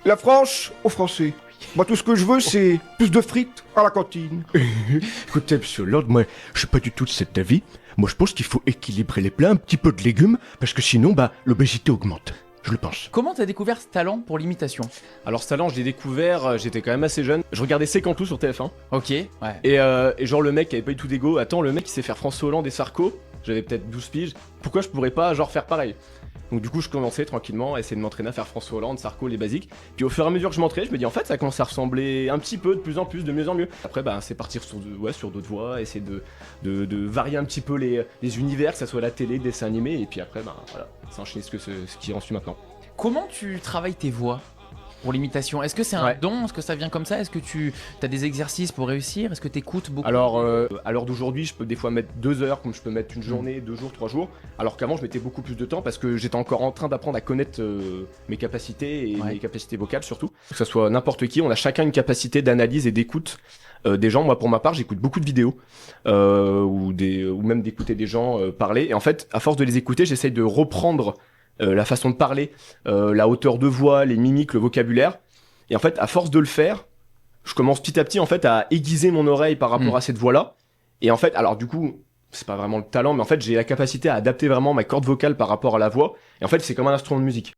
La France aux Français. Moi, tout ce que je veux, c'est plus de frites à la cantine. Écoutez, monsieur Lord, moi, je suis pas du tout de cet avis. Moi, je pense qu'il faut équilibrer les plats, un petit peu de légumes, parce que sinon, l'obésité augmente. Je le pense. Comment t'as découvert ce talent pour l'imitation? Alors ce talent, je l'ai découvert, j'étais quand même assez jeune. Je regardais C'est quand tout sur TF1. Ok, ouais. Et genre le mec qui avait pas eu tout d'ego. Attends, le mec il sait faire François Hollande et Sarko. J'avais peut-être 12 piges. Pourquoi je pourrais pas genre faire pareil? Donc du coup je commençais tranquillement à essayer de m'entraîner à faire François Hollande, Sarko, les basiques. Puis au fur et à mesure que je m'entraînais, je me dis en fait ça commence à ressembler un petit peu, de plus en plus, de mieux en mieux. Après c'est partir sur d'autres voies, essayer de varier un petit peu les univers, que ça soit la télé, dessin animé. Et puis après voilà, c'est enchaîner ce qui en suit maintenant. Comment tu travailles tes voix pour l'imitation? Est-ce que c'est un Ouais. don? Est-ce que ça vient comme ça? Est-ce que tu as des exercices pour réussir? Est-ce que tu écoutes beaucoup? Alors, à l'heure d'aujourd'hui, je peux des fois mettre 2 heures, comme je peux mettre une journée, 2 jours, 3 jours. Alors qu'avant, je mettais beaucoup plus de temps parce que j'étais encore en train d'apprendre à connaître mes capacités et Ouais. mes capacités vocales surtout. Que ce soit n'importe qui, on a chacun une capacité d'analyse et d'écoute des gens. Moi, pour ma part, j'écoute beaucoup de vidéos ou même d'écouter des gens parler. Et en fait, à force de les écouter, j'essaye de reprendre la façon de parler, la hauteur de voix, les mimiques, le vocabulaire. Et en fait, à force de le faire, je commence petit à petit en fait à aiguiser mon oreille par rapport à cette voix-là. Et en fait, alors du coup, c'est pas vraiment le talent, mais en fait, j'ai la capacité à adapter vraiment ma corde vocale par rapport à la voix. Et en fait, c'est comme un instrument de musique.